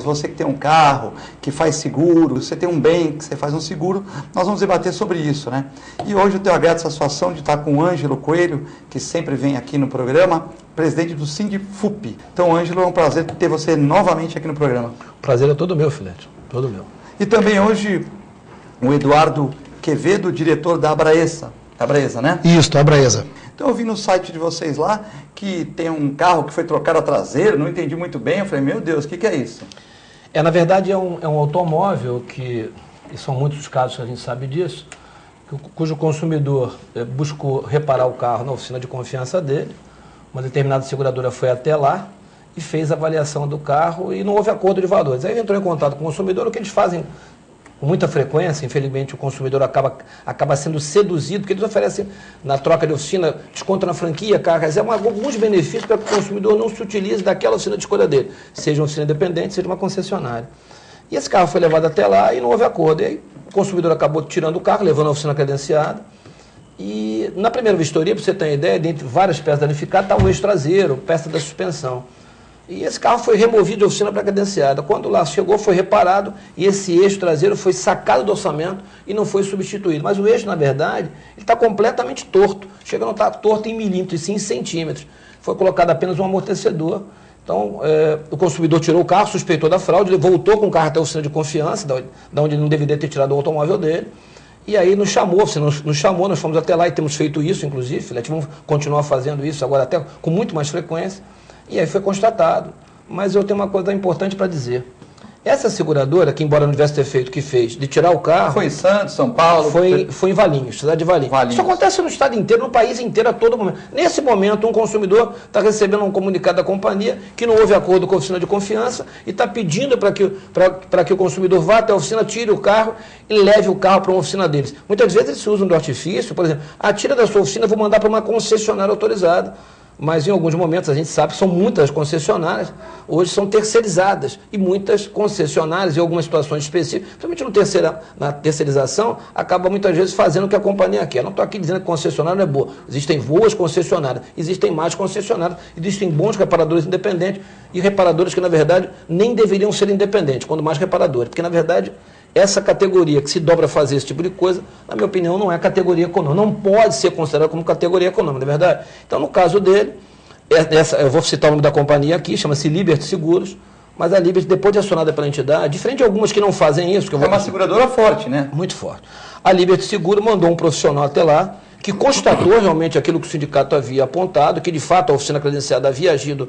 Você que tem um carro, que faz seguro, você tem um bem, que você faz um seguro, nós vamos debater sobre isso, né? E hoje eu tenho a grata satisfação de estar com o Ângelo Coelho, que sempre vem aqui no programa, presidente do Sindifub. Então, Ângelo, é um prazer ter você novamente aqui no programa. O prazer é todo meu, Filete, todo meu. E também hoje o Eduardo Quevedo, diretor da Abraesa, né? Isso, a Abraesa. Então eu vi no site de vocês lá que tem um carro que foi trocado a traseiro, não entendi muito bem, eu falei, meu Deus, o que é isso? Na verdade é um automóvel que, e são muitos os casos que a gente sabe disso, cujo consumidor buscou reparar o carro na oficina de confiança dele, uma determinada seguradora foi até lá e fez a avaliação do carro e não houve acordo de valores. Aí ele entrou em contato com o consumidor, o que eles fazem com muita frequência, infelizmente o consumidor acaba sendo seduzido, porque eles oferecem na troca de oficina, desconto na franquia, carro reserva, alguns benefícios para que o consumidor não se utilize daquela oficina de escolha dele, seja uma oficina independente, seja uma concessionária. E esse carro foi levado até lá e não houve acordo. E aí o consumidor acabou tirando o carro, levando a oficina credenciada. E na primeira vistoria, para você ter uma ideia, dentre várias peças danificadas, está o eixo traseiro, peça da suspensão. E esse carro foi removido de oficina para credenciada. Quando lá chegou, foi reparado e esse eixo traseiro foi sacado do orçamento e não foi substituído. Mas o eixo, na verdade, ele está completamente torto. Chega a não estar torto em milímetros, sim em centímetros. Foi colocado apenas um amortecedor. Então, o consumidor tirou o carro, suspeitou da fraude, ele voltou com o carro até a oficina de confiança, da onde ele não deveria ter tirado o automóvel dele. E aí nos chamou, nós fomos até lá e temos feito isso, inclusive, Filete, vamos continuar fazendo isso agora até com muito mais frequência. E aí foi constatado. Mas eu tenho uma coisa importante para dizer. Essa seguradora, que embora não tivesse ter feito o que fez, de tirar o carro... Foi em Santos, São Paulo? Foi em Valinhos, cidade de Valinhos. Isso acontece no estado inteiro, no país inteiro, a todo momento. Nesse momento, um consumidor está recebendo um comunicado da companhia que não houve acordo com a oficina de confiança e está pedindo para que o consumidor vá até a oficina, tire o carro e leve o carro para uma oficina deles. Muitas vezes eles se usam do artifício, por exemplo, tira da sua oficina, eu vou mandar para uma concessionária autorizada. Mas em alguns momentos a gente sabe que são muitas concessionárias, hoje são terceirizadas, e muitas concessionárias, em algumas situações específicas, principalmente na terceirização, acaba muitas vezes fazendo o que a companhia quer. Não estou aqui dizendo que concessionária não é boa, existem boas concessionárias, existem más concessionárias, existem bons reparadores independentes e reparadores que na verdade nem deveriam ser independentes, quando mais reparadores, porque na verdade essa categoria que se dobra a fazer esse tipo de coisa, na minha opinião, não é categoria econômica. Não pode ser considerada como categoria econômica, não é verdade? Então, no caso dele, eu vou citar o nome da companhia aqui, chama-se Liberty Seguros, mas a Liberty, depois de acionada pela entidade, diferente de algumas que não fazem isso... É uma seguradora forte, né? Muito forte. A Liberty Seguro mandou um profissional até lá, que constatou realmente aquilo que o sindicato havia apontado, que de fato a oficina credenciada havia agido...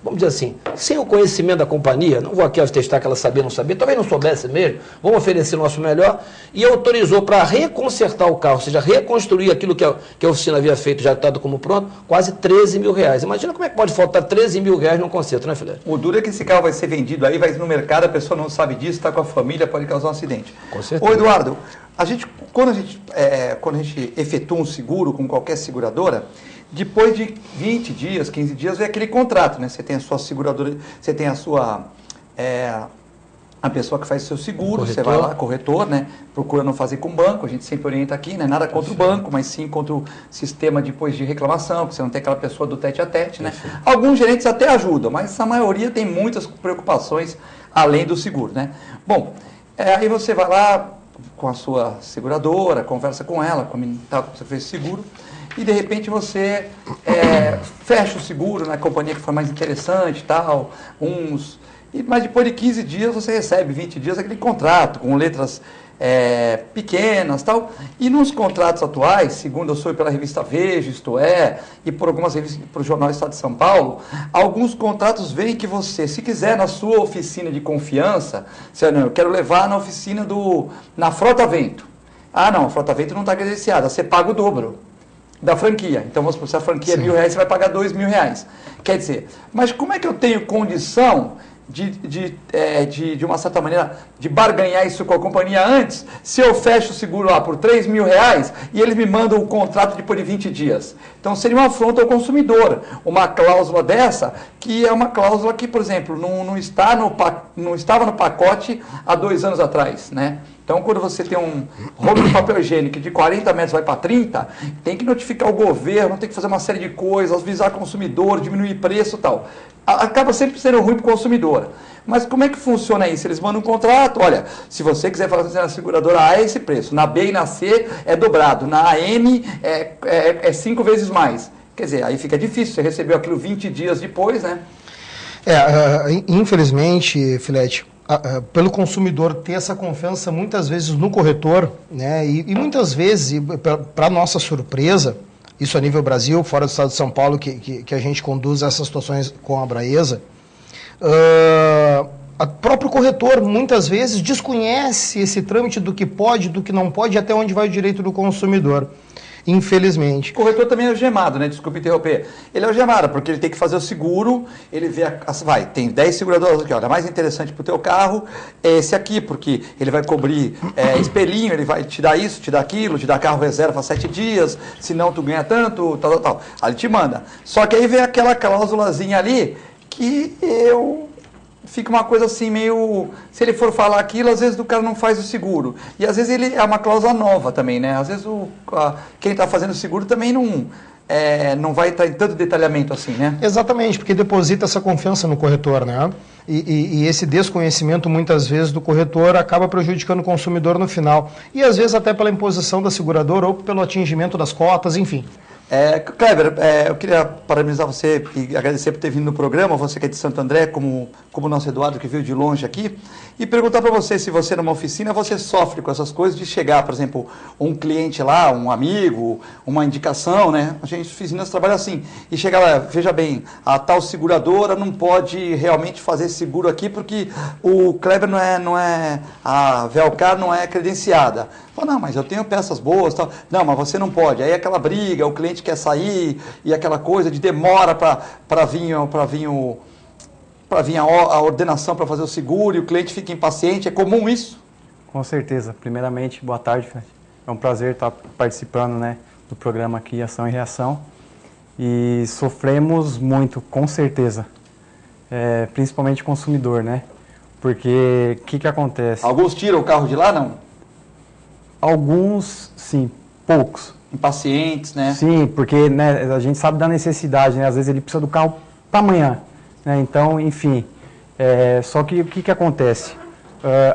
vamos dizer assim, sem o conhecimento da companhia, não vou aqui atestar que ela sabia ou não sabia, talvez não soubesse mesmo, vamos oferecer o nosso melhor, e autorizou para reconsertar o carro, ou seja, reconstruir aquilo que a oficina havia feito, já estado como pronto, quase 13 mil reais. Imagina como é que pode faltar 13 mil reais num conserto, né, Filete? O duro é que esse carro vai ser vendido aí, vai no mercado, a pessoa não sabe disso, está com a família, pode causar um acidente. Com certeza. Ô Eduardo, quando a gente efetua um seguro com qualquer seguradora, depois de 20 dias, 15 dias, vem aquele contrato, né? Você tem a sua seguradora, você tem a pessoa que faz o seu seguro, você vai lá, corretor, né? Procura não fazer com o banco, a gente sempre orienta aqui, né? Nada contra o banco, mas sim contra o sistema depois de reclamação, que você não tem aquela pessoa do tete a tete, né? Alguns gerentes até ajudam, mas a maioria tem muitas preocupações além do seguro, né? Bom, aí você vai lá com a sua seguradora, conversa com ela, como você fez o seguro, e de repente você fecha o seguro na companhia que foi mais interessante e tal, mas depois de 15 dias você recebe, 20 dias, aquele contrato com letras pequenas e tal, e nos contratos atuais, segundo eu soube pela revista Veja, isto é, e por algumas revistas, por o Jornal Estado de São Paulo, alguns contratos veem que você, se quiser na sua oficina de confiança, eu quero levar na oficina na Frota Vento. Ah não, a Frota Vento não está credenciada, você paga o dobro da franquia. Então, vamos supor, se a franquia é R$1.000, você vai pagar R$2.000. Quer dizer, mas como é que eu tenho condição de uma certa maneira, de barganhar isso com a companhia antes, se eu fecho o seguro lá por R$3.000 e eles me mandam o contrato depois de 20 dias. Então seria uma afronta ao consumidor, uma cláusula dessa, que é uma cláusula que, por exemplo, não estava no pacote há 2 anos atrás, né? Então, quando você tem um rolo de papel higiênico de 40 metros vai para 30, tem que notificar o governo, tem que fazer uma série de coisas, avisar o consumidor, diminuir preço e tal. Acaba sempre sendo ruim para o consumidor. Mas como é que funciona isso? Eles mandam um contrato, olha, se você quiser fazer na seguradora A é esse preço, na B e na C é dobrado, na AN é 5 vezes mais. Quer dizer, aí fica difícil, você recebeu aquilo 20 dias depois, né? Infelizmente, Filete, pelo consumidor ter essa confiança muitas vezes no corretor, né, e muitas vezes, para nossa surpresa, isso a nível Brasil, fora do estado de São Paulo, que a gente conduz essas situações com a Braesa, o próprio corretor muitas vezes desconhece esse trâmite do que pode, do que não pode, até onde vai o direito do consumidor. Infelizmente. O corretor também é algemado, né? Desculpe interromper. Ele é algemado, porque ele tem que fazer o seguro, ele vê, tem 10 seguradoras aqui, olha, a mais interessante para o teu carro é esse aqui, porque ele vai cobrir espelhinho, ele vai te dar isso, te dar aquilo, te dar carro reserva 7 dias, senão tu ganha tanto, tal. Aí ele te manda. Só que aí vem aquela cláusulazinha ali, que fica uma coisa assim meio... Se ele for falar aquilo, às vezes o cara não faz o seguro. E às vezes ele é uma cláusula nova também, né? Às vezes quem está fazendo o seguro também não vai estar em tanto detalhamento assim, né? Exatamente, porque deposita essa confiança no corretor, né? E esse desconhecimento, muitas vezes, do corretor acaba prejudicando o consumidor no final. E às vezes até pela imposição da seguradora ou pelo atingimento das cotas, enfim. Kleber, eu queria parabenizar você e agradecer por ter vindo no programa, você que é de Santo André, como o nosso Eduardo que veio de longe aqui, e perguntar para você se você numa oficina, você sofre com essas coisas de chegar, por exemplo, um cliente lá, um amigo, uma indicação, né? A gente oficinas trabalha assim, e chega lá, veja bem, a tal seguradora não pode realmente fazer seguro aqui porque o Kleber a Velcar não é credenciada. Fala, não, mas eu tenho peças boas, tal. Não, mas você não pode. Aí aquela briga, o cliente quer sair e aquela coisa de demora para vir a ordenação para fazer o seguro e o cliente fica impaciente. É comum isso? Com certeza. Primeiramente, boa tarde, Fred. É um prazer estar participando, né, do programa aqui Ação e Reação. E sofremos muito, com certeza. Principalmente o consumidor, né? Porque o que acontece? Alguns tiram o carro de lá, não? Alguns, sim, poucos. Impacientes, né? Sim, porque, né, a gente sabe da necessidade, né? Às vezes ele precisa do carro para amanhã, né? Então, enfim, só que o que acontece?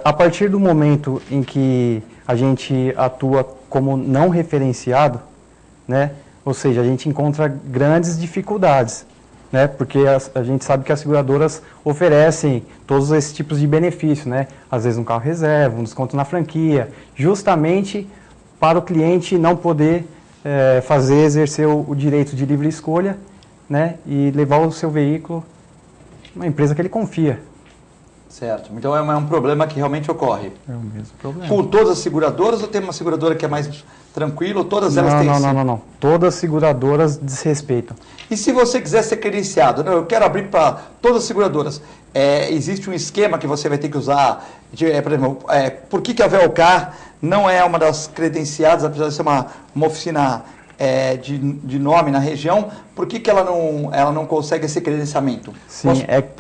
A partir do momento em que a gente atua como não referenciado, né? Ou seja, a gente encontra grandes dificuldades, né? Porque a gente sabe que as seguradoras oferecem todos esses tipos de benefícios, né? Às vezes um carro reserva, um desconto na franquia, justamente para o cliente não poder exercer o direito de livre escolha, né? E levar o seu veículo uma empresa que ele confia. Certo. Então é um problema que realmente ocorre. É o mesmo problema. Com todas as seguradoras ou tem uma seguradora que é mais tranquila ou todas elas têm? Não. Todas as seguradoras desrespeitam. E se você quiser ser credenciado? Não, eu quero abrir para todas as seguradoras. Existe um esquema que você vai ter que usar? Por exemplo, por que a Velcar não é uma das credenciadas, apesar de ser uma oficina de nome na região, por que ela não consegue esse credenciamento? Sim,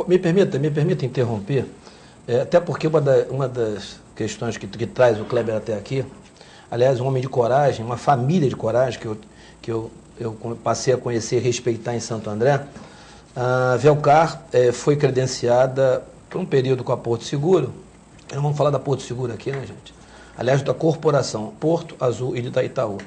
me permita interromper, até porque uma das questões que traz o Kleber até aqui, aliás, um homem de coragem, uma família de coragem que eu passei a conhecer e respeitar em Santo André, a Velcar foi credenciada por um período com a Porto Seguro. Não vamos falar da Porto Seguro aqui, né, gente? Aliás, da corporação Porto Azul e de Itaú.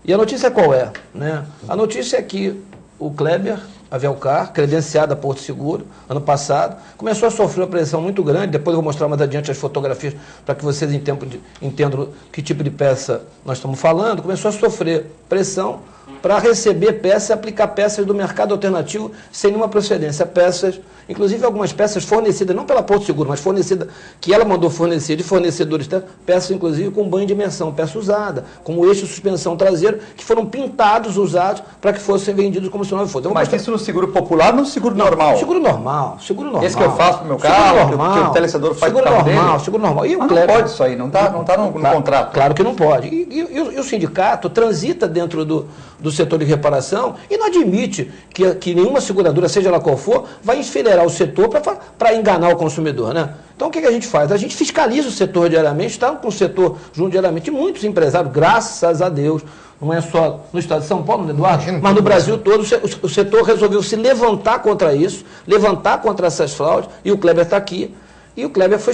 E a notícia qual é? Né? A notícia é que o Kleber, a Velcar, credenciada a Porto Seguro, ano passado, começou a sofrer uma pressão muito grande. Depois eu vou mostrar mais adiante as fotografias para que vocês entendam que tipo de peça nós estamos falando. Começou a sofrer pressão para receber peças e aplicar peças do mercado alternativo sem nenhuma procedência. Peças, inclusive algumas peças fornecidas, não pela Porto Seguro, mas fornecidas, que ela mandou fornecer de fornecedores, peças inclusive com banho de imersão, peça usada, como eixo de suspensão traseiro, que foram pintados, usados, para que fossem vendidos como se não fosse. Mas isso seguro popular ou no seguro normal? Seguro normal. Esse que eu faço pro meu carro, que o telecedor faz pro carro dele? Seguro normal. E o Mas não pode isso aí, não tá no contrato. Claro que não pode. E o sindicato transita dentro do setor de reparação e não admite que nenhuma seguradora, seja ela qual for, vai enfileirar o setor para enganar o consumidor, né? Então o que a gente faz? A gente fiscaliza o setor diariamente, está com o setor junto diariamente. Muitos empresários, graças a Deus, não é só no estado de São Paulo, né, Eduardo? Mas no Brasil todo, o setor resolveu se levantar contra isso, levantar contra essas fraudes, e o Kleber está aqui. E o Kleber foi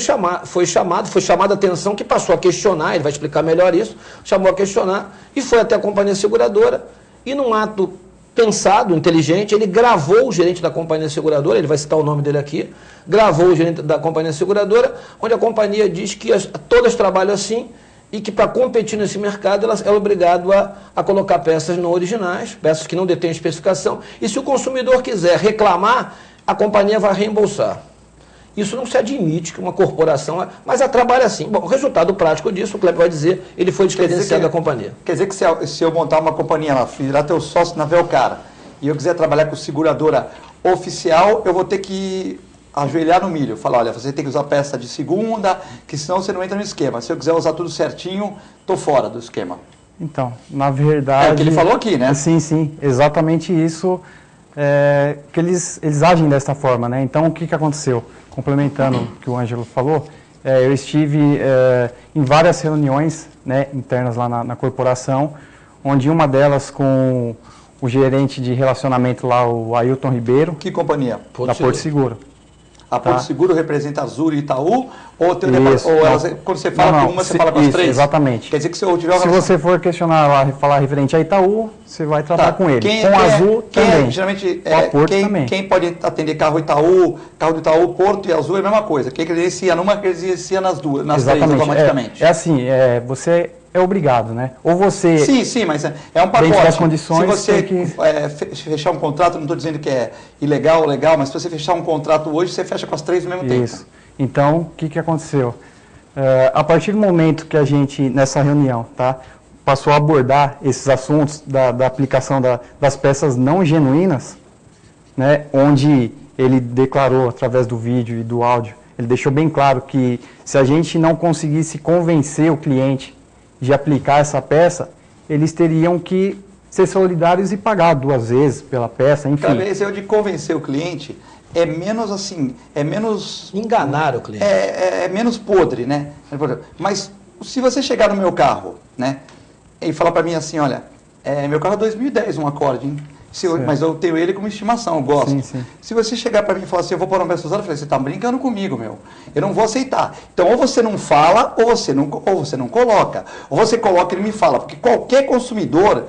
chamado a atenção, que passou a questionar, ele vai explicar melhor isso, chamou a questionar, e foi até a companhia seguradora, e num ato pensado, inteligente, ele gravou o gerente da companhia seguradora, ele vai citar o nome dele aqui, gravou o gerente da companhia seguradora, onde a companhia diz que todas trabalham assim, e que para competir nesse mercado ela é obrigado a colocar peças não originais, peças que não detêm especificação, e se o consumidor quiser reclamar, a companhia vai reembolsar. Isso não se admite que uma corporação, mas ela trabalha assim. Bom, o resultado prático disso, o Kleber vai dizer, ele foi descredenciado da companhia. Quer dizer que se eu montar uma companhia lá, virar teu sócio na Velcara, e eu quiser trabalhar com seguradora oficial, eu vou ter que ajoelhar no milho. Falar, olha, você tem que usar peça de segunda, que senão você não entra no esquema. Se eu quiser usar tudo certinho, estou fora do esquema. Então, na verdade... É o que ele falou aqui, né? Sim, exatamente isso, que eles agem dessa forma, né? Então, o que aconteceu? Complementando o que o Ângelo falou, eu estive em várias reuniões, né, internas lá na corporação, onde uma delas com o gerente de relacionamento lá, o Ailton Ribeiro. Que companhia? Da Porto Seguro. A Porto Seguro representa Azul e Itaú? Ou quando você fala com uma, você fala com as três? Exatamente. Quer dizer que se eu tiver Se você for questionar lá, falar referente a Itaú, você vai tratar com ele. Com Azul também. Geralmente, com a Porto também. Quem pode atender carro Itaú, carro do Itaú, Porto e Azul é a mesma coisa. Quem credencia numa, credencia nas duas, nas três automaticamente. É assim, você é obrigado, né? Ou você... Sim, mas é um pacote. Dentro das condições, se você fechar um contrato, não estou dizendo que é ilegal ou legal, mas se você fechar um contrato hoje, você fecha com as três ao mesmo tempo. Isso. Então, o que aconteceu? A partir do momento que a gente, nessa reunião, passou a abordar esses assuntos da aplicação das peças não genuínas, né, onde ele declarou, através do vídeo e do áudio, ele deixou bem claro que se a gente não conseguisse convencer o cliente de aplicar essa peça, eles teriam que ser solidários e pagar 2 vezes pela peça, enfim. Talvez eu de convencer o cliente é menos assim, é menos... Enganar o cliente. É menos podre, né? Mas se você chegar no meu carro, né, e falar para mim assim, olha, meu carro é 2010, um Accord, hein? Mas eu tenho ele como estimação, eu gosto. Sim. Se você chegar para mim e falar assim, eu vou pôr uma peça usada, eu falei, você está brincando comigo, meu. Eu não vou aceitar. Então, ou você não fala, ou você não coloca. Ou você coloca e ele me fala. Porque qualquer consumidor,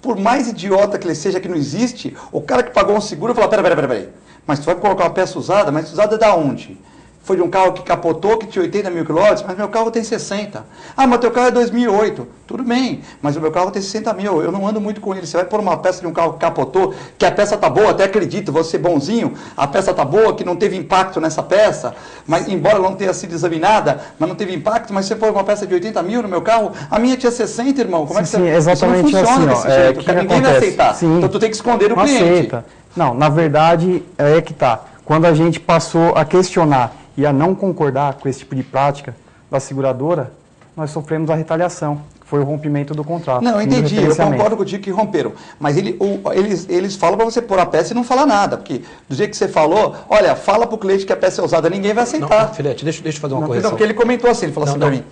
por mais idiota que ele seja, que não existe, o cara que pagou um seguro fala, peraí. Mas tu vai colocar uma peça usada, mas usada da onde? Foi de um carro que capotou, que tinha 80 mil quilômetros, mas meu carro tem 60. Ah, mas teu carro é 2008. Tudo bem, mas o meu carro tem 60 mil. Eu não ando muito com ele. Você vai pôr uma peça de um carro que capotou, que a peça tá boa, até acredito, vou ser bonzinho, a peça tá boa, que não teve impacto nessa peça, mas embora não tenha sido examinada, mas não teve impacto, mas você pôr uma peça de 80 mil no meu carro, a minha tinha 60, irmão. Como é que você... exatamente. Isso não funciona assim, desse jeito. Ninguém vai aceitar. Sim. Então tu tem que esconder o cliente. Aceita. Não, na verdade, é que tá. Quando a gente passou a questionar e a não concordar com esse tipo de prática da seguradora, nós sofremos a retaliação, que foi o rompimento do contrato. Não, eu entendi, eu concordo contigo que romperam. Mas eles falam para você pôr a peça e não falar nada, porque do jeito que você falou, olha, fala para o cliente que a peça é usada, ninguém vai aceitar. Não, Filete, deixa eu fazer uma correção. Não, porque ele comentou assim, ele falou assim para mim.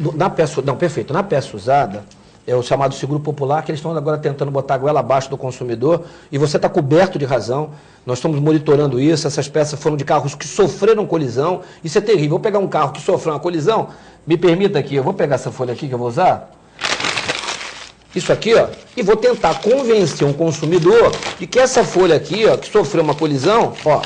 Perfeito. Na peça usada, é o chamado seguro popular, que eles estão agora tentando botar a goela abaixo do consumidor, e você está coberto de razão. Nós estamos monitorando isso, essas peças foram de carros que sofreram colisão, isso é terrível. Vou pegar um carro que sofreu uma colisão, me permita aqui, eu vou pegar essa folha aqui que eu vou usar, isso aqui, ó, e vou tentar convencer um consumidor de que essa folha aqui, ó, que sofreu uma colisão, ó,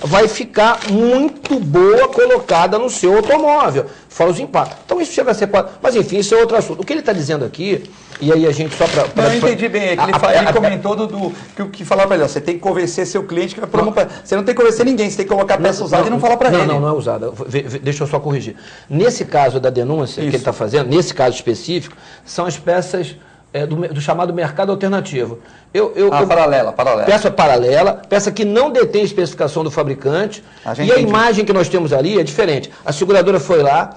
vai ficar muito boa colocada no seu automóvel, fora os impactos. Então isso chega a ser... Mas enfim, isso é outro assunto. O que ele está dizendo aqui, e aí a gente só para... Não, eu entendi bem, é que ele comentou que falava para ele, você tem que convencer seu cliente, que vai por você não tem que convencer ninguém, você tem que colocar a peça usada e não falar para ele. Não é usada. Deixa eu só corrigir. Nesse caso da denúncia que ele está fazendo, nesse caso específico, são as peças do chamado mercado alternativo. Paralela. Peça paralela, peça que não detém especificação do fabricante, e a imagem que nós temos ali é diferente. A seguradora foi lá,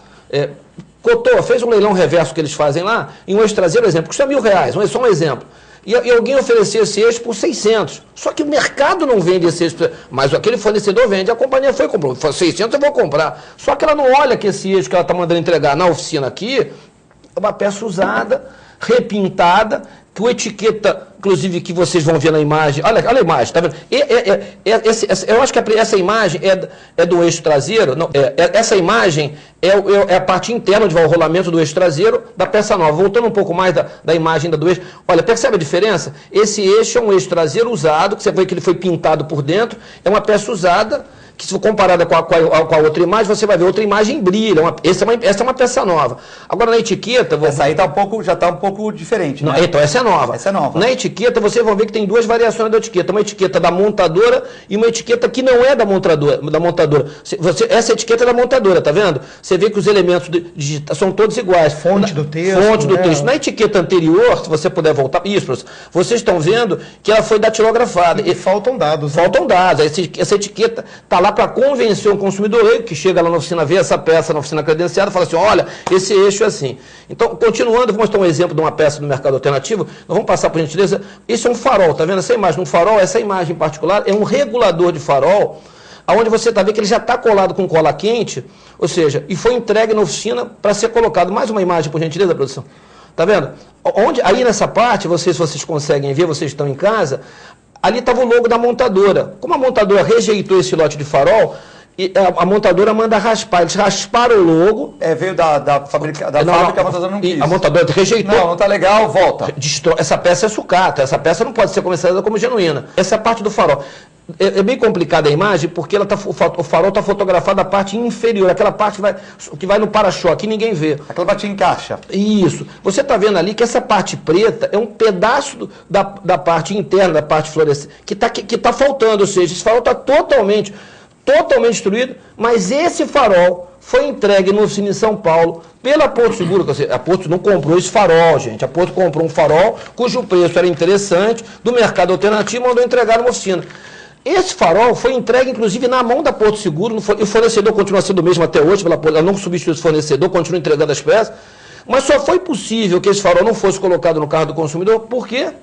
cotou, fez um leilão reverso que eles fazem lá, em um eixo traseiro, exemplo, custa R$1.000, só um exemplo. E alguém oferecia esse eixo por 600. Só que o mercado não vende esse eixo, mas aquele fornecedor vende. A companhia foi e comprou. 600 eu vou comprar. Só que ela não olha que esse eixo que ela está mandando entregar na oficina aqui é uma peça usada, repintada, com etiqueta, inclusive, que vocês vão ver na imagem. Olha a imagem, tá vendo? Eu acho que essa imagem é do eixo traseiro. Não, essa imagem é a parte interna onde vai o rolamento do eixo traseiro da peça nova. Voltando um pouco mais da imagem do eixo. Olha, percebe a diferença? Esse eixo é um eixo traseiro usado, que você vê que ele foi pintado por dentro. É uma peça usada, que se for comparada com a outra imagem, você vai ver outra imagem brilha. Essa é uma peça nova. Agora, na etiqueta... Essa aí já está um pouco diferente, né? Não, então, essa é nova. Essa é nova. Na etiqueta, vocês vão ver que tem duas variações da etiqueta. Uma etiqueta da montadora e uma etiqueta que não é da montadora. Essa etiqueta é da montadora, tá vendo? Você vê que os elementos são todos iguais. Fonte do texto. Fonte do texto. Na etiqueta anterior, se você puder voltar... Isso, professor. Vocês estão vendo que ela foi datilografada. E faltam dados. Faltam dados. Essa etiqueta está lá para convencer o consumidor que chega lá na oficina, vê essa peça na oficina credenciada, fala assim, olha, esse eixo é assim. Então, continuando, vou mostrar um exemplo de uma peça do mercado alternativo, nós vamos passar por gentileza, esse é um farol, tá vendo essa imagem? Um farol, essa imagem em particular, é um regulador de farol, onde você está vendo que ele já está colado com cola quente, ou seja, e foi entregue na oficina para ser colocado. Mais uma imagem, por gentileza, produção. Tá vendo? Aí nessa parte, se vocês conseguem ver, vocês estão em casa, ali estava o logo da montadora. Como a montadora rejeitou esse lote de farol, a montadora manda raspar. Eles rasparam o logo. Veio da fábrica, a montadora não quis. A montadora rejeitou. Não tá legal, volta. Essa peça é sucata, essa peça não pode ser comercializada como genuína. Essa é a parte do farol. É bem complicada a imagem, porque o farol está fotografado a parte inferior, aquela parte que vai no para-choque, ninguém vê. Aquela parte encaixa. Isso. Você está vendo ali que essa parte preta é um pedaço da parte interna, da parte fluorescente, que tá faltando, ou seja, esse farol está totalmente destruído, mas esse farol foi entregue no oficina em São Paulo pela Porto Seguro. A Porto não comprou esse farol, gente. A Porto comprou um farol cujo preço era interessante, do mercado alternativo, mandou entregar numa oficina. Esse farol foi entregue, inclusive, na mão da Porto Seguro, e o fornecedor continua sendo o mesmo até hoje, ela não substituiu esse fornecedor, continua entregando as peças, mas só foi possível que esse farol não fosse colocado no carro do consumidor. Por quê?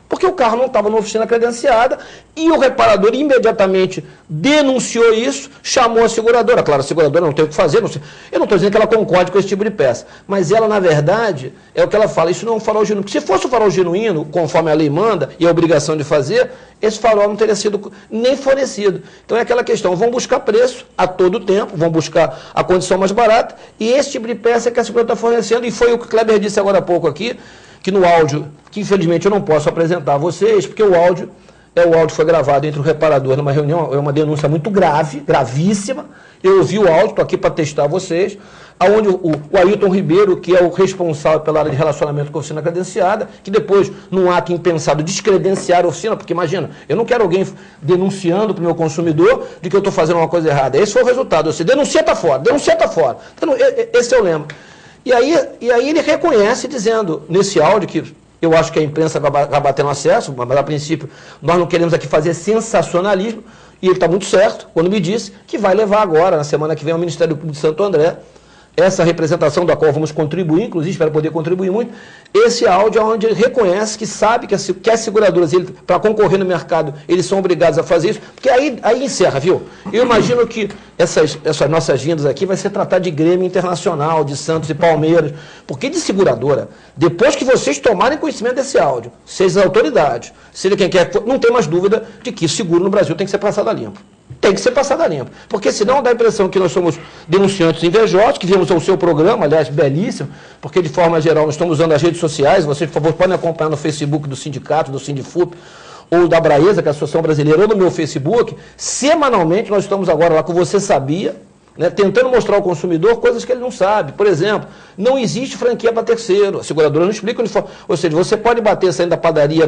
Porque o carro não estava na oficina credenciada e o reparador imediatamente denunciou isso, chamou a seguradora. Claro, a seguradora não tem o que fazer, eu não estou dizendo que ela concorde com esse tipo de peça, mas ela, na verdade, é o que ela fala, isso não é um farol genuíno. Porque se fosse um farol genuíno, conforme a lei manda e a obrigação de fazer, esse farol não teria sido nem fornecido. Então é aquela questão, vão buscar preço a todo tempo, vão buscar a condição mais barata, e esse tipo de peça é que a seguradora está fornecendo, e foi o que o Kleber disse agora há pouco aqui, que no áudio, que infelizmente eu não posso apresentar a vocês, porque o áudio foi gravado entre o reparador numa reunião, é uma denúncia muito grave, gravíssima. Eu ouvi o áudio, estou aqui para testar vocês, onde o Ailton Ribeiro, que é o responsável pela área de relacionamento com a oficina credenciada, que depois, num ato impensado, descredenciar a oficina, porque imagina, eu não quero alguém denunciando para o meu consumidor de que eu estou fazendo uma coisa errada. Esse foi o resultado. Você denuncia, está fora. Então, esse é o lema. E aí ele reconhece, dizendo, nesse áudio, que eu acho que a imprensa vai bater no acesso, mas a princípio nós não queremos aqui fazer sensacionalismo, e ele está muito certo quando me disse que vai levar agora, na semana que vem, ao Ministério Público de Santo André, essa representação da qual vamos contribuir, inclusive, espero poder contribuir muito, esse áudio é onde ele reconhece que sabe que as seguradoras, para concorrer no mercado, eles são obrigados a fazer isso, porque aí encerra, viu? Eu imagino que essas nossas vindas aqui vai ser tratar de Grêmio Internacional, de Santos e Palmeiras, porque de seguradora, depois que vocês tomarem conhecimento desse áudio, seja as autoridades, seja quem quer, não tem mais dúvida de que seguro no Brasil tem que ser passado a limpo. Tem que ser passado a limpo. Porque senão dá a impressão que nós somos denunciantes invejosos, que viemos ao seu programa, aliás, belíssimo, porque de forma geral nós estamos usando as redes sociais, vocês, por favor, podem acompanhar no Facebook do sindicato, do Sindifup, ou da Abraesa, que é a Associação Brasileira, ou no meu Facebook. Semanalmente nós estamos agora lá com Você Sabia, né, tentando mostrar ao consumidor coisas que ele não sabe. Por exemplo, não existe franquia para terceiro. A seguradora não explica onde for. Ou seja, você pode bater saindo da padaria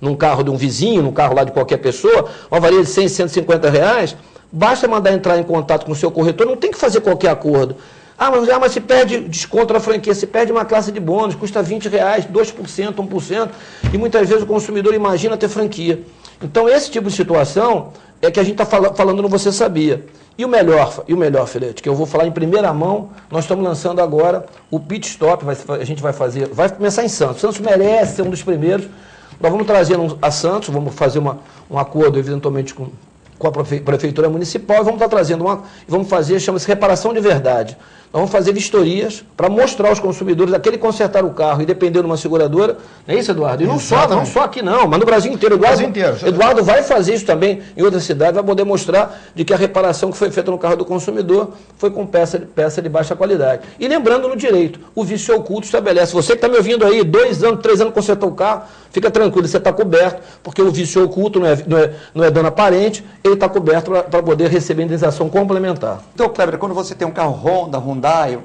num carro de um vizinho, num carro lá de qualquer pessoa, uma varia de 100, 150 reais, basta mandar entrar em contato com o seu corretor, não tem que fazer qualquer acordo. Mas se perde desconto na franquia, se perde uma classe de bônus, custa R$20, 2%, 1%, e muitas vezes o consumidor imagina ter franquia. Então, esse tipo de situação é que a gente está falando no Você Sabia. E o melhor, Filete, que eu vou falar em primeira mão, nós estamos lançando agora o Pit Stop, a gente vai começar em Santos. Santos merece ser um dos primeiros. Nós vamos trazer a Santos, vamos fazer um acordo, eventualmente, com a Prefeitura Municipal, e vamos estar trazendo vamos fazer, chama-se reparação de verdade. Nós vamos fazer vistorias para mostrar aos consumidores aquele consertar o carro e depender de uma seguradora. Não é isso, Eduardo? E não só aqui não, mas no Brasil inteiro. Eduardo vai fazer isso também em outras cidades, vai poder mostrar de que a reparação que foi feita no carro do consumidor foi com peça de baixa qualidade. E lembrando no direito, o vício oculto estabelece. Você que está me ouvindo aí, 2 anos, 3 anos consertou o carro, fica tranquilo, você está coberto, porque o vício oculto não é dano aparente, ele está coberto para poder receber indenização complementar. Então, Kleber, quando você tem um carro Honda, Hyundai,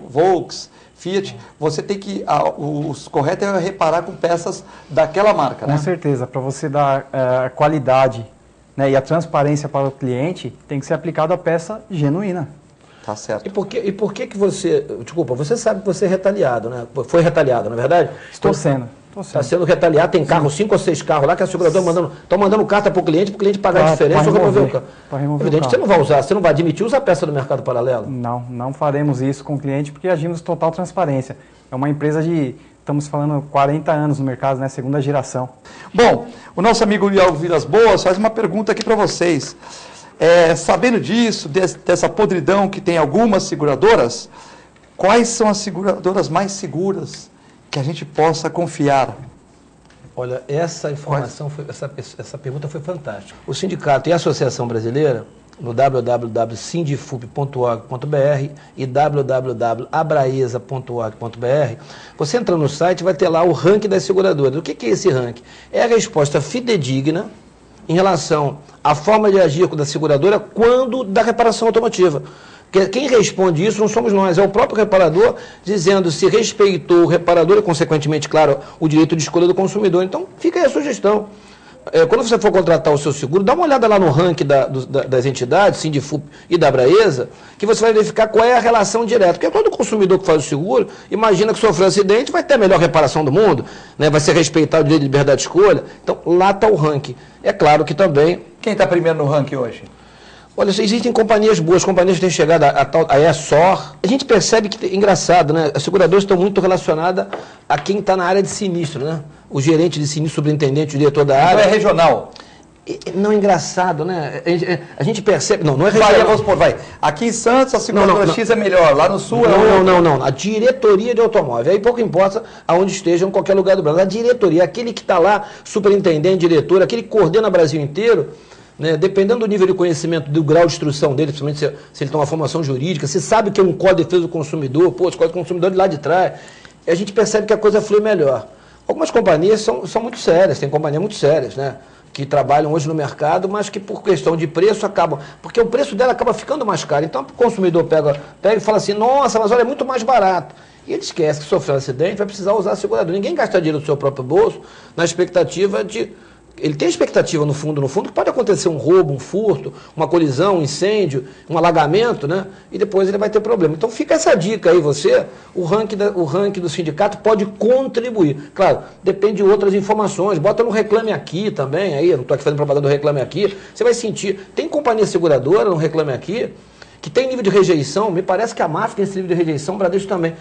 Volkswagen, Fiat, você tem que, o correto é reparar com peças daquela marca, né? Com certeza, para você dar a qualidade, né, e a transparência para o cliente, tem que ser aplicada a peça genuína. Tá certo. E por que você, desculpa, você sabe que você é retaliado, né? Foi retaliado, não é verdade? Estou sendo. Está sendo retaliado, tem carro, 5 ou 6 carros lá que a seguradora estão mandando carta para o cliente pagar a diferença ou remover o carro. Evidente que você não vai usar, você não vai admitir usar a peça do mercado paralelo? Não faremos isso com o cliente porque agimos total transparência. É uma empresa estamos falando 40 anos no mercado, né? Segunda geração. Bom, o nosso amigo Liel Vilas Boas faz uma pergunta aqui para vocês. Sabendo disso, dessa podridão que tem algumas seguradoras, quais são as seguradoras mais seguras que a gente possa confiar? Olha, essa informação, essa pergunta foi fantástica. O sindicato e a Associação Brasileira, no www.sindifup.org.br e www.abraesa.org.br, você entra no site e vai ter lá o ranking das seguradoras. O que é esse ranking? É a resposta fidedigna em relação à forma de agir da seguradora quando da reparação automotiva. Quem responde isso não somos nós, é o próprio reparador dizendo se respeitou o reparador e, consequentemente, claro, o direito de escolha do consumidor. Então, fica aí a sugestão. Quando você for contratar o seu seguro, dá uma olhada lá no ranking das entidades, Sindifup e da Abraesa, que você vai verificar qual é a relação direta. Porque todo consumidor que faz o seguro, imagina que sofreu um acidente, vai ter a melhor reparação do mundo, né? Vai ser respeitado o direito de liberdade de escolha. Então, lá está o ranking. É claro que também... Quem está primeiro no ranking hoje? Olha, existem companhias boas, companhias que têm chegado a ESOR. A gente percebe que, engraçado, né? As seguradoras estão muito relacionadas a quem está na área de sinistro, né? O gerente de sinistro, superintendente, o diretor da área. Então é regional. Não é engraçado, né? A gente percebe... Não é regional. Vamos supor, aqui em Santos a seguradora X é melhor, lá no Sul Não. A diretoria de automóvel. Aí pouco importa aonde esteja, em qualquer lugar do Brasil. A diretoria, aquele que está lá, superintendente, diretor, aquele que coordena o Brasil inteiro... Né, dependendo do nível de conhecimento, do grau de instrução dele, principalmente se ele tem uma formação jurídica, se sabe que é um código de defesa do consumidor, os códigos do consumidor de lá de trás, a gente percebe que a coisa flui melhor. Algumas companhias são muito sérias, tem companhias muito sérias, né, que trabalham hoje no mercado, mas que por questão de preço acabam, porque o preço dela acaba ficando mais caro. Então o consumidor pega e fala assim, nossa, mas olha, é muito mais barato. E ele esquece que sofreu um acidente, vai precisar usar a seguradora. Ninguém gasta dinheiro do seu próprio bolso na expectativa de... Ele tem expectativa no fundo, que pode acontecer um roubo, um furto, uma colisão, um incêndio, um alagamento, né? E depois ele vai ter problema. Então fica essa dica aí, o ranking do sindicato pode contribuir. Claro, depende de outras informações. Bota no Reclame Aqui também, aí, eu não estou aqui fazendo propaganda do Reclame Aqui. Você vai sentir, tem companhia seguradora no Reclame Aqui, que tem nível de rejeição, me parece que a MAF tem esse nível de rejeição, o Bradesco também.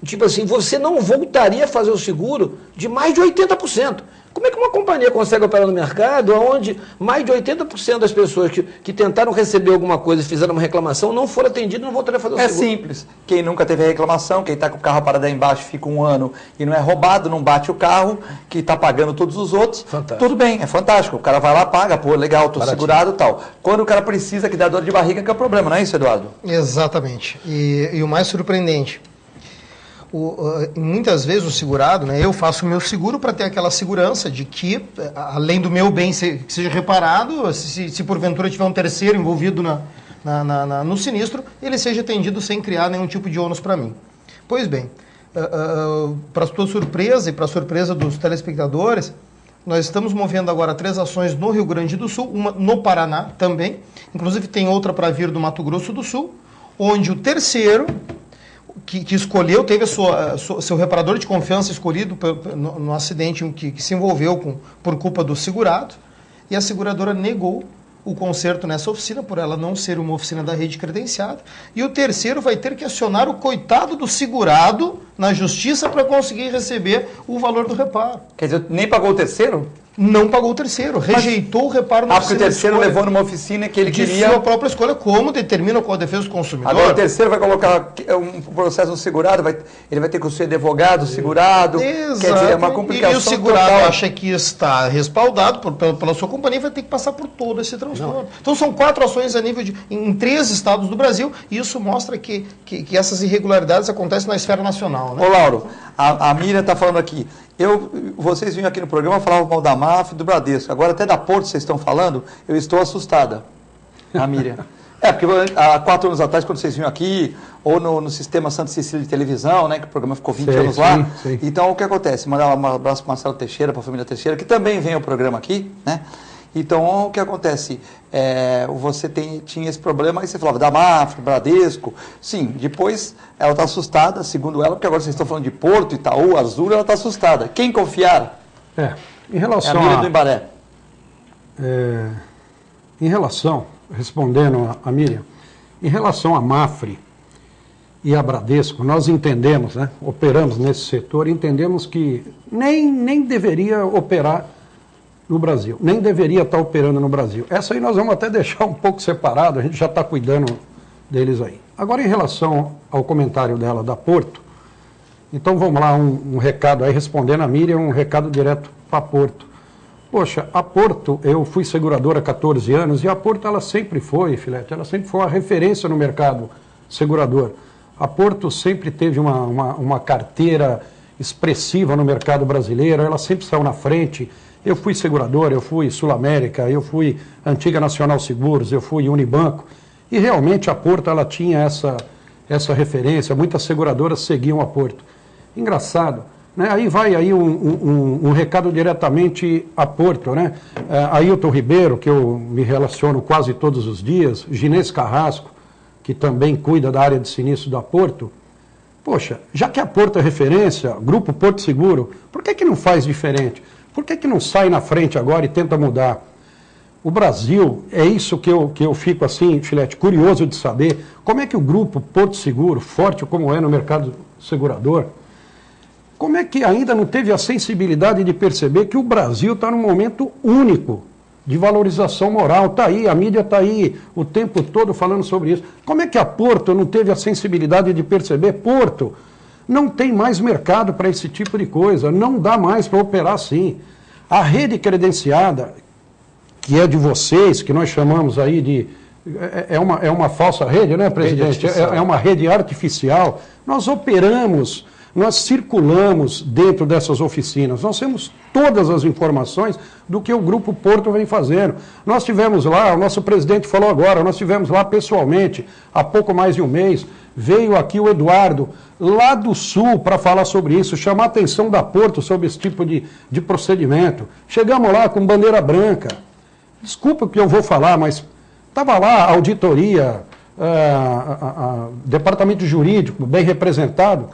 Tipo assim, você não voltaria a fazer o seguro de mais de 80%. Como é que uma companhia consegue operar no mercado onde mais de 80% das pessoas que tentaram receber alguma coisa e fizeram uma reclamação não foram atendidas e não voltariam a fazer o seguro? É simples. Quem nunca teve reclamação, quem está com o carro parado aí embaixo, fica um ano e não é roubado, não bate o carro, que está pagando todos os outros, fantástico. Tudo bem, é fantástico. O cara vai lá, paga, pô, legal, estou segurado e tal. Quando o cara precisa, que dá dor de barriga, que é o problema, não é isso, Eduardo? Exatamente. E o mais surpreendente... muitas vezes o segurado, né, eu faço o meu seguro para ter aquela segurança de que, além do meu bem que seja reparado, se porventura tiver um terceiro envolvido no sinistro, ele seja atendido sem criar nenhum tipo de ônus para mim. Pois bem, para sua surpresa e para a surpresa dos telespectadores, nós estamos movendo agora 3 ações no Rio Grande do Sul, uma no Paraná também, inclusive tem outra para vir do Mato Grosso do Sul, onde o terceiro... que escolheu, teve seu reparador de confiança escolhido no acidente que se envolveu por culpa do segurado, e a seguradora negou o conserto nessa oficina, por ela não ser uma oficina da rede credenciada, e o terceiro vai ter que acionar o coitado do segurado na justiça para conseguir receber o valor do reparo. Quer dizer, nem pagou o terceiro? Não pagou o terceiro, rejeitou o reparo na oficina. Porque o terceiro levou numa oficina que ele queria... De sua própria escolha, como determina com a defesa do consumidor. Agora o terceiro vai colocar um processo no segurado, ele vai ter que ser advogado, segurado. Exato. Quer dizer, é uma complicação. E o segurado total. acha que está respaldado pela sua companhia e vai ter que passar por todo esse transtorno. Então são 4 ações a nível em 3 estados do Brasil, e isso mostra que essas irregularidades acontecem na esfera nacional. Né? Ô Lauro, a Miriam está falando aqui. Vocês vinham aqui no programa, falavam mal da MAF, do Bradesco. Agora até da Porto vocês estão falando, eu estou assustada. A Miriam. Porque há 4 anos atrás, quando vocês vinham aqui, ou no sistema Santa Cecília de televisão, né, que o programa ficou 20 anos lá. Sim. Então, o que acontece? Mandar um abraço para Marcelo Teixeira, para a família Teixeira, que também vem ao programa aqui, né? Então, o que acontece? Você tinha esse problema, aí você falava da Mafra, Bradesco. Sim, depois ela está assustada, segundo ela, porque agora vocês estão falando de Porto, Itaú, Azul, ela está assustada. Quem confiar? Em relação a Miriam do Imbaré. Em relação, respondendo a Miriam, em relação à Mafre e a Bradesco, nós entendemos, né, operamos nesse setor, entendemos que nem deveria operar no Brasil, nem deveria estar operando no Brasil. Essa aí nós vamos até deixar um pouco separado, a gente já está cuidando deles aí. Agora, em relação ao comentário dela da Porto, então vamos lá, um recado aí, respondendo a Miriam, um recado direto para a Porto. Poxa, a Porto, eu fui seguradora há 14 anos, e a Porto ela sempre foi, Filete, ela sempre foi uma referência no mercado segurador. A Porto sempre teve uma carteira expressiva no mercado brasileiro, ela sempre saiu na frente. Eu fui seguradora, eu fui Sul América, eu fui Antiga Nacional Seguros, eu fui Unibanco, e realmente a Porto ela tinha essa referência, muitas seguradoras seguiam a Porto. Engraçado, né? Aí vai aí um recado diretamente a Porto, né? Ailton Ribeiro, que eu me relaciono quase todos os dias, Ginês Carrasco, que também cuida da área de sinistro da Porto. Poxa, já que a Porto é referência, Grupo Porto Seguro, por que não faz diferente? Por que não sai na frente agora e tenta mudar? O Brasil, é isso que eu fico assim, Filete, curioso de saber, como é que o Grupo Porto Seguro, forte como é no mercado segurador, como é que ainda não teve a sensibilidade de perceber que o Brasil está num momento único de valorização moral? Está aí, a mídia está aí o tempo todo falando sobre isso. Como é que a Porto não teve a sensibilidade de perceber? Porto, não tem mais mercado para esse tipo de coisa, não dá mais para operar assim. A rede credenciada, que é de vocês, que nós chamamos aí de... É uma falsa rede, né, presidente? É uma rede artificial. Nós operamos, nós circulamos dentro dessas oficinas, nós temos todas as informações do que o Grupo Porto vem fazendo. Nós tivemos lá, o nosso presidente falou agora, nós tivemos lá pessoalmente, há pouco mais de um mês, veio aqui o Eduardo, lá do Sul, para falar sobre isso, chamar a atenção da Porto sobre esse tipo de procedimento. Chegamos lá com bandeira branca. Desculpa o que eu vou falar, mas estava lá a auditoria, departamento jurídico, bem representado.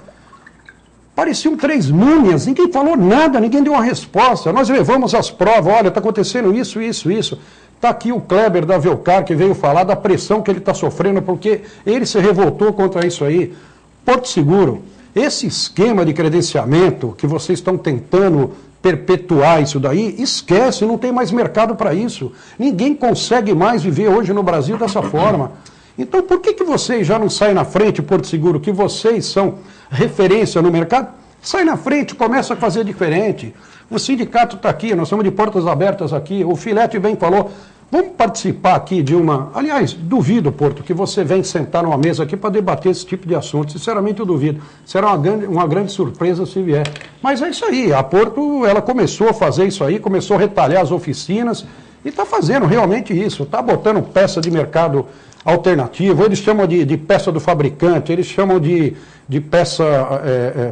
Pareciam 3 múmias, ninguém falou nada, ninguém deu uma resposta. Nós levamos as provas, olha, está acontecendo isso. Está aqui o Kleber da Velcar, que veio falar da pressão que ele está sofrendo, porque ele se revoltou contra isso aí. Porto Seguro, esse esquema de credenciamento que vocês estão tentando perpetuar isso daí, esquece, não tem mais mercado para isso. Ninguém consegue mais viver hoje no Brasil dessa forma. Então, por que vocês já não saem na frente, Porto Seguro, que vocês são referência no mercado? Sai na frente, começa a fazer diferente. O sindicato está aqui, nós estamos de portas abertas aqui. O Filete bem falou, vamos participar aqui de uma... Aliás, duvido, Porto, que você venha sentar numa mesa aqui para debater esse tipo de assunto. Sinceramente, eu duvido. Será uma grande surpresa se vier. Mas é isso aí, a Porto, ela começou a fazer isso aí, começou a retalhar as oficinas e está fazendo realmente isso. Está botando peça de mercado alternativo, eles chamam de peça do fabricante, eles chamam de peça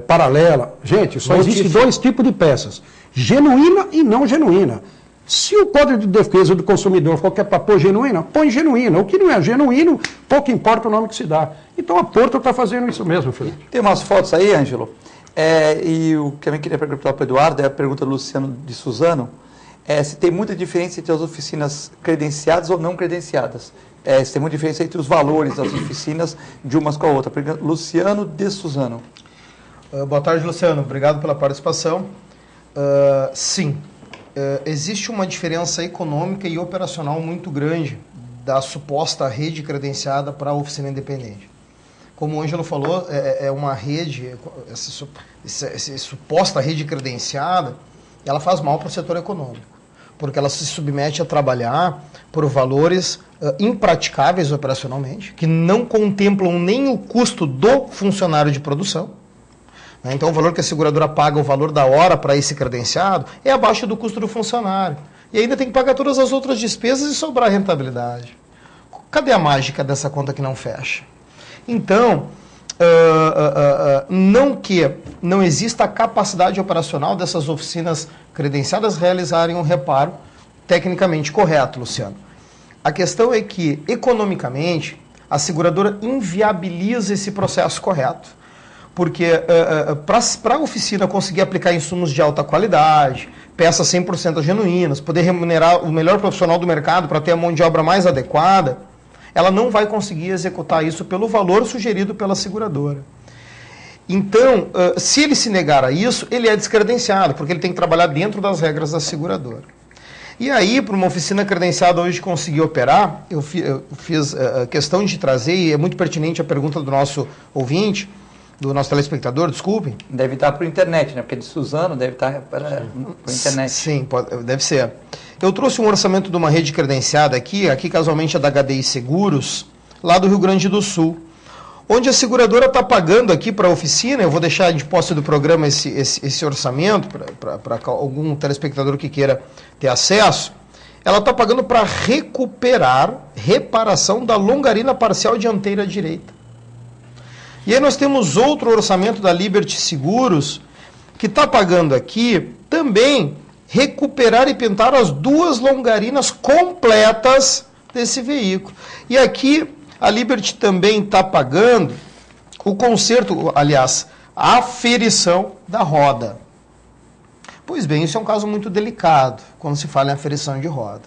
paralela. Gente, só existem 2 tipos de peças, genuína e não genuína. Se o Código de Defesa do Consumidor for para pôr genuína, põe genuína. O que não é genuíno, pouco importa o nome que se dá. E Então a Porto está fazendo isso mesmo, Felipe. Tem umas fotos aí, Ângelo, e o que eu também queria perguntar para o Eduardo, é a pergunta do Luciano de Suzano, se tem muita diferença entre as oficinas credenciadas ou não credenciadas. Se tem muita diferença entre os valores das oficinas de umas com a outra. Luciano de Suzano. Boa tarde, Luciano. Obrigado pela participação. Sim, existe uma diferença econômica e operacional muito grande da suposta rede credenciada para a oficina independente. Como o Ângelo falou, é uma rede, essa suposta rede credenciada, ela faz mal para o setor econômico, porque ela se submete a trabalhar por valores impraticáveis operacionalmente, que não contemplam nem o custo do funcionário de produção. Então, o valor que a seguradora paga, o valor da hora para esse credenciado, é abaixo do custo do funcionário. E ainda tem que pagar todas as outras despesas e sobrar rentabilidade. Cadê a mágica dessa conta que não fecha? Então, não que não exista a capacidade operacional dessas oficinas credenciadas realizarem um reparo tecnicamente correto, Luciano. A questão é que, economicamente, a seguradora inviabiliza esse processo correto. Porque para a oficina conseguir aplicar insumos de alta qualidade, peças 100% genuínas, poder remunerar o melhor profissional do mercado para ter a mão de obra mais adequada, ela não vai conseguir executar isso pelo valor sugerido pela seguradora. Então, se ele se negar a isso, ele é descredenciado, porque ele tem que trabalhar dentro das regras da seguradora. E aí, para uma oficina credenciada hoje conseguir operar, eu fiz questão de trazer, e é muito pertinente a pergunta do nosso ouvinte, do nosso telespectador, desculpem. Deve estar para a internet, né? Porque de Suzano deve estar para a internet. Sim, deve ser. Eu trouxe um orçamento de uma rede credenciada aqui casualmente é da HDI Seguros, lá do Rio Grande do Sul, onde a seguradora está pagando aqui para a oficina, eu vou deixar de posse do programa esse orçamento, para algum telespectador que queira ter acesso, ela está pagando para reparação da longarina parcial dianteira direita. E aí nós temos outro orçamento da Liberty Seguros, que está pagando aqui também recuperar e pintar as duas longarinas completas desse veículo. E aqui a Liberty também está pagando o conserto, aliás, a aferição da roda. Pois bem, isso é um caso muito delicado quando se fala em aferição de roda.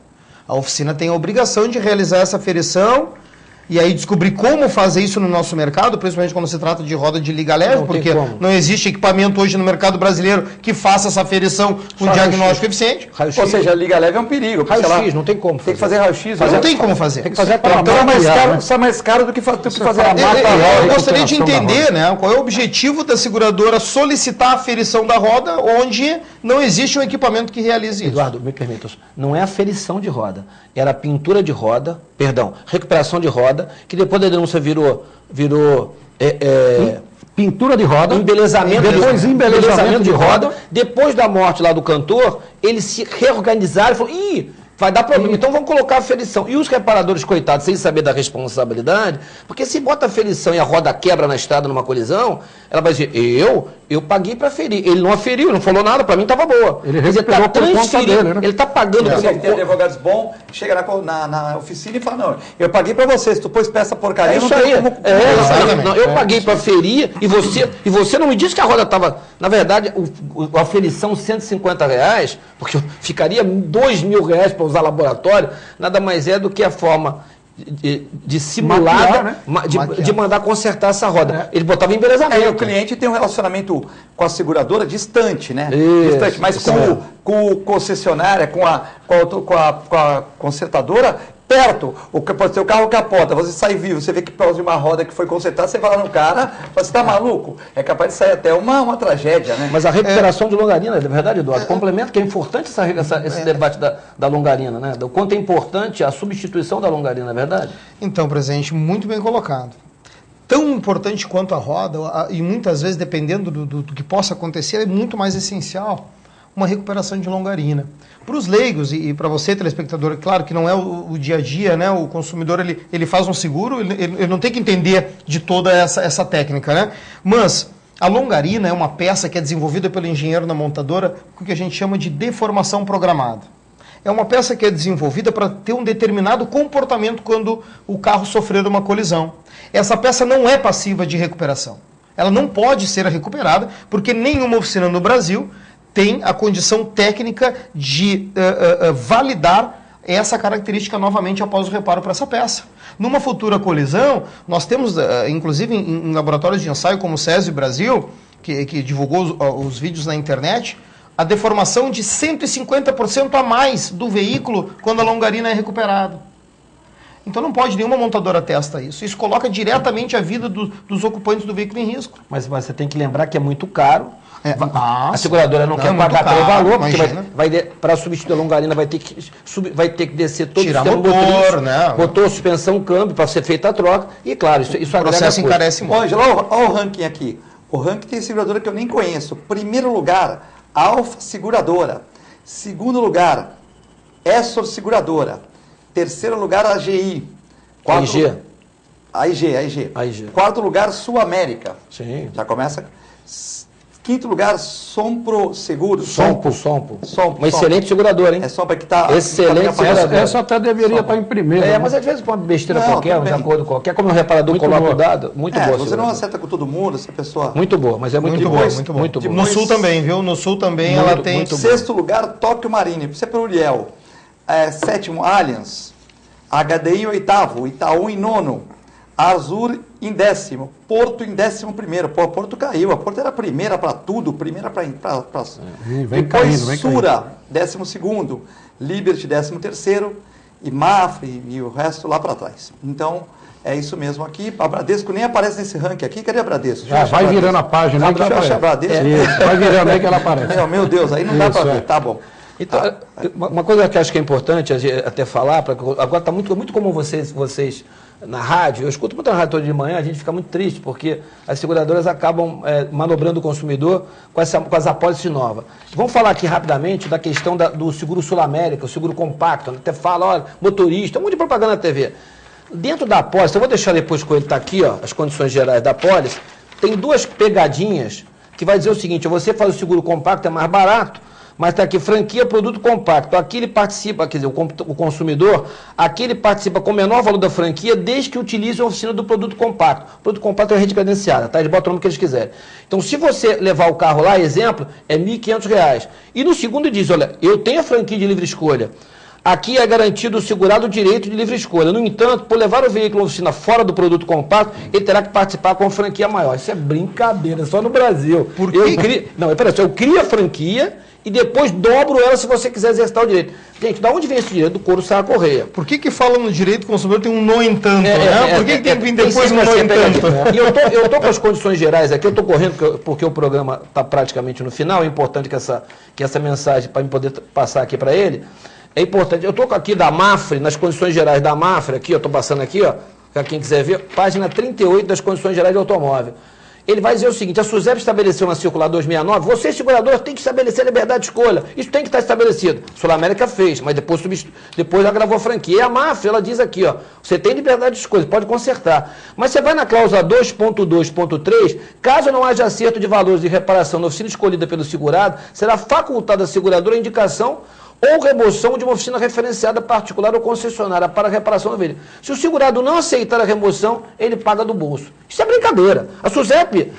A oficina tem a obrigação de realizar essa aferição e aí descobrir como fazer isso no nosso mercado, principalmente quando se trata de roda de liga leve, porque não existe equipamento hoje no mercado brasileiro que faça essa aferição com diagnóstico eficiente. Ou seja, a liga leve é um perigo. Raio-X, não tem como fazer. Tem que fazer raio-X. Mas não tem como fazer. Tem que fazer para então é mais caro do que fazer a mata. Eu gostaria de entender, né, qual é o objetivo da seguradora solicitar a aferição da roda onde não existe um equipamento que realize isso. Eduardo, me permita, não é aferição de roda, era pintura de roda, recuperação de roda, que depois da denúncia virou pintura de roda, embelezamento de roda. Depois da morte lá do cantor, eles se reorganizaram e falaram, vai dar problema, então vamos colocar a aferição. E os reparadores, coitados, sem saber da responsabilidade, porque se bota a aferição e a roda quebra na estrada numa colisão, ela vai dizer, eu paguei para aferir. Ele não aferiu, não falou nada, para mim estava boa. Ele recuperou por conta dele, né? Ele está pagando. Tem advogados bons, chega na oficina e fala, não, eu paguei para você, se tu pôs peça porcaria, isso aí. Eu paguei para aferir e você não me disse que a roda estava... Na verdade, a aferição R$150, porque ficaria R$2.000 para usar laboratório, nada mais é do que a forma de simulada, de mandar consertar essa roda. Ele botava embelezamento. O cliente tem um relacionamento com a seguradora distante, né? Isso, distante, mas com o concessionária, com a consertadora, perto. Pode ser o carro capota, você sai vivo, você vê que por causa de uma roda que foi consertada, você fala no cara, você está maluco? É capaz de sair até uma tragédia, né? Mas a recuperação de longarina, é verdade, Eduardo, complemento que é importante esse debate da longarina, né? Do quanto é importante a substituição da longarina, é verdade? Então, presidente, muito bem colocado. Tão importante quanto a roda, e muitas vezes, dependendo do que possa acontecer, é muito mais essencial uma recuperação de longarina. Para os leigos e para você, telespectador, claro que não é o dia a dia, né? O consumidor ele faz um seguro, ele não tem que entender de toda essa técnica, né? Mas a longarina é uma peça que é desenvolvida pelo engenheiro na montadora com o que a gente chama de deformação programada. é uma peça que é desenvolvida para ter um determinado comportamento quando o carro sofrer uma colisão. Essa peça não é passiva de recuperação. Ela não pode ser recuperada, porque nenhuma oficina no Brasil tem a condição técnica de validar essa característica novamente após o reparo para essa peça. Numa futura colisão, nós temos, inclusive em laboratórios de ensaio como o SESI Brasil, que divulgou os vídeos na internet, a deformação de 150% a mais do veículo quando a longarina é recuperada. Então não pode nenhuma montadora testa isso. Isso coloca diretamente a vida dos ocupantes do veículo em risco. Mas você tem que lembrar que é muito caro. A A seguradora não quer pagar pelo valor, porque para substituir a longarina vai ter que descer todo tirar o sistema motor, né? Motor, suspensão, câmbio, para ser feita a troca. E claro, isso O processo encarece muito. Ângela, olha o ranking aqui. O ranking tem seguradora que eu nem conheço. Primeiro lugar, Alfa Seguradora. Segundo lugar, Essor Seguradora. Terceiro lugar, AGI. AIG. Quarto lugar, Sul América. Sim. Já começa. Quinto lugar, Sompro Seguros. Sompo. Uma excelente seguradora, hein? É Sompro que está... Excelente seguradora. Essa até deveria estar em primeiro. né? Mas às vezes com uma besteira qualquer, um tudo bem. desacordo qualquer, como o reparador Muito coloca boa. o dado, muito boa. Você não acerta com todo mundo, essa pessoa... Muito boa, mas é muito boa. Muito boa. No Sul também, viu? No Sul também Muito, ela tem... muito boa. Sexto lugar, Tóquio Marine. Você é para o Uriel. Sétimo, Allianz. HDI em oitavo. Itaú em nono. Azur em décimo. Porto em 11º. Pô, a Porto caiu. A Porto era a primeira para tudo. Primeira para... Vem caindo. 12º. Liberty, 13º. E Mafre e o resto lá para trás. Então, é isso mesmo aqui. A Bradesco nem aparece nesse ranking aqui. Cadê a Bradesco? Vai virando a página aí que ela Deixa eu achar a aparece. Bradesco. Isso, vai virando aí que ela aparece. Meu Deus, aí não dá para Isso, ver. Tá bom. Então, uma coisa que eu acho que é importante até falar, agora está muito comum vocês na rádio, eu escuto muito na rádio todo de manhã, a gente fica muito triste, porque as seguradoras acabam manobrando o consumidor com as apólices novas. Vamos falar aqui rapidamente da questão do seguro Sul-América, o seguro compacto, até fala, olha, motorista, um monte de propaganda na TV. Dentro da apólice, eu vou deixar depois com ele, está aqui, ó, as condições gerais da apólice, tem duas pegadinhas que vai dizer o seguinte, você faz o seguro compacto, é mais barato, mas está aqui, franquia, produto compacto. Aqui ele participa, quer dizer, o consumidor, aqui ele participa com o menor valor da franquia, desde que utilize a oficina do produto compacto. O produto compacto é a rede credenciada, tá? Eles botam o nome que eles quiserem. Então, se você levar o carro lá, exemplo, é R$ 1.500. E no segundo diz, olha, eu tenho a franquia de livre escolha. Aqui é garantido o segurado o direito de livre escolha. No entanto, por levar o veículo à oficina fora do produto compacto, ele terá que participar com franquia maior. Isso é brincadeira, só no Brasil. Por quê? Eu crio a franquia e depois dobro ela se você quiser exercitar o direito. Gente, da onde vem esse direito? Do couro sai a correia. Por que falam no direito do consumidor tem um no entanto, né? Por que tem que vir depois um no entanto? E eu estou com as condições gerais aqui, eu estou correndo porque o programa está praticamente no final, é importante que essa mensagem, para eu poder passar aqui para ele, é importante. Eu estou aqui da Mafre, nas condições gerais da Mafre, aqui, eu estou passando aqui, ó, para quem quiser ver, página 38 das condições gerais de automóvel. Ele vai dizer o seguinte, a SUSEP estabeleceu na circular 269, você, segurador, tem que estabelecer a liberdade de escolha. Isso tem que estar estabelecido. Sul América fez, mas depois agravou a franquia. E a Mafre, ela diz aqui, ó, você tem liberdade de escolha, pode consertar. Mas você vai na cláusula 2.2.3, caso não haja acerto de valores de reparação na oficina escolhida pelo segurado, será facultada à seguradora a indicação ou remoção de uma oficina referenciada particular ou concessionária para a reparação do veículo. Se o segurado não aceitar a remoção, ele paga do bolso. Isso é brincadeira. A SUSEP,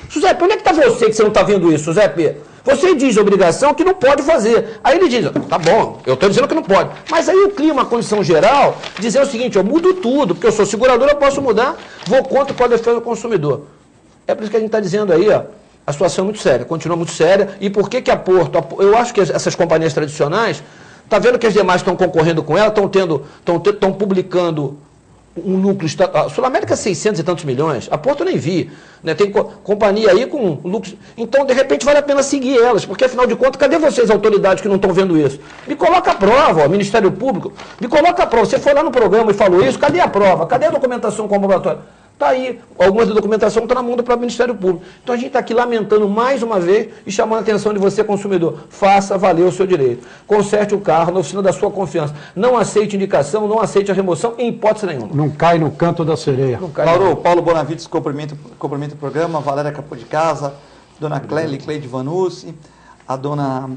onde é que está você que você não está vendo isso, SUSEP? Você diz a obrigação que não pode fazer. Aí ele diz, tá bom, eu estou dizendo que não pode. Mas aí eu crio uma condição geral, dizer o seguinte, eu mudo tudo, porque eu sou segurador, eu posso mudar, vou contra o defesa do consumidor. É por isso que a gente está dizendo aí, ó, a situação é muito séria, continua muito séria. E por que a Porto, eu acho que essas companhias tradicionais, está vendo que as demais estão concorrendo com ela, estão publicando um lucro... A Sul América é 600 e tantos milhões, a Porto eu nem vi. Né? Tem companhia aí com lucro... Então, de repente, vale a pena seguir elas, porque, afinal de contas, cadê vocês, autoridades, que não estão vendo isso? Me coloca a prova, ó, Ministério Público, me coloca a prova. Você foi lá no programa e falou isso, cadê a prova? Cadê a documentação comprobatória? Está aí, algumas da documentação está na mão do próprio Ministério Público. Então a gente está aqui lamentando mais uma vez e chamando a atenção de você, consumidor. Faça valer o seu direito. Conserte o carro na oficina da sua confiança. Não aceite indicação, não aceite a remoção em hipótese nenhuma. Não cai no canto da sereia. Paulo Bonavides cumprimenta o programa, Valéria Capô de Casa, Dona Cleide Vanucci, a Dona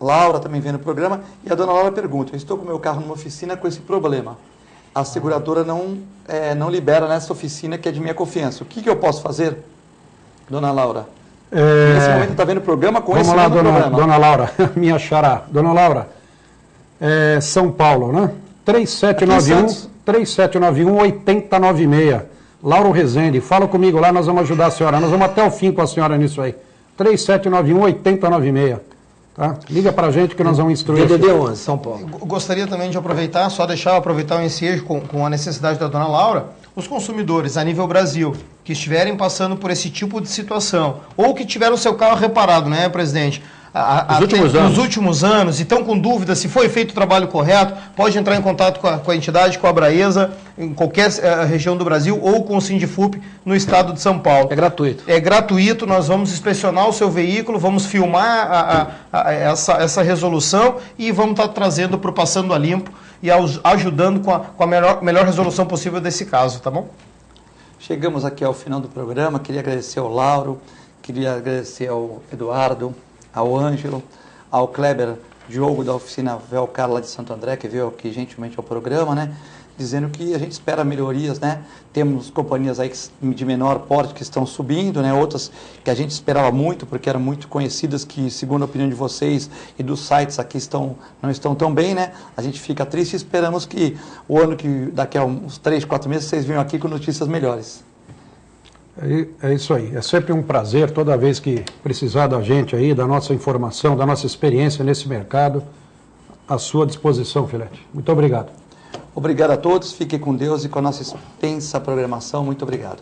Laura também vendo o programa, e a dona Laura pergunta: eu estou com o meu carro numa oficina com esse problema. A seguradora não libera nessa oficina que é de minha confiança. O que eu posso fazer, dona Laura? Nesse momento está vendo o programa com esse mesmo problema. Dona Laura, minha xará. Dona Laura, São Paulo, né? 3791-8096. Lauro Rezende, fala comigo lá, nós vamos ajudar a senhora. Nós vamos até o fim com a senhora nisso aí. 3791-8096. Tá? Liga pra gente que nós vamos instruir. DDD 11, São Paulo. Gostaria também de aproveitar, aproveitar o ensejo com a necessidade da dona Laura, os consumidores a nível Brasil que estiverem passando por esse tipo de situação, ou que tiveram seu carro reparado, né, presidente? Nos últimos anos, e estão com dúvida se foi feito o trabalho correto, pode entrar em contato com a entidade, com a Abraesa, em qualquer região do Brasil, ou com o Sindifub no estado de São Paulo. É gratuito. É gratuito, nós vamos inspecionar o seu veículo, vamos filmar essa resolução e vamos estar trazendo para o Passando a Limpo e ajudando com a melhor resolução possível desse caso, tá bom? Chegamos aqui ao final do programa, queria agradecer ao Lauro, queria agradecer ao Eduardo, ao Ângelo, ao Kleber Diogo da oficina Velcar lá de Santo André, que veio aqui gentilmente ao programa, né? Dizendo que a gente espera melhorias, né? Temos companhias aí de menor porte que estão subindo, né? Outras que a gente esperava muito, porque eram muito conhecidas, que segundo a opinião de vocês e dos sites aqui não estão tão bem, né? A gente fica triste e esperamos que o ano que daqui a uns 3, 4 meses vocês venham aqui com notícias melhores. É isso aí. É sempre um prazer toda vez que precisar da gente aí, da nossa informação, da nossa experiência nesse mercado, à sua disposição, Filete. Muito obrigado. Obrigado a todos, fiquem com Deus e com a nossa extensa programação. Muito obrigado.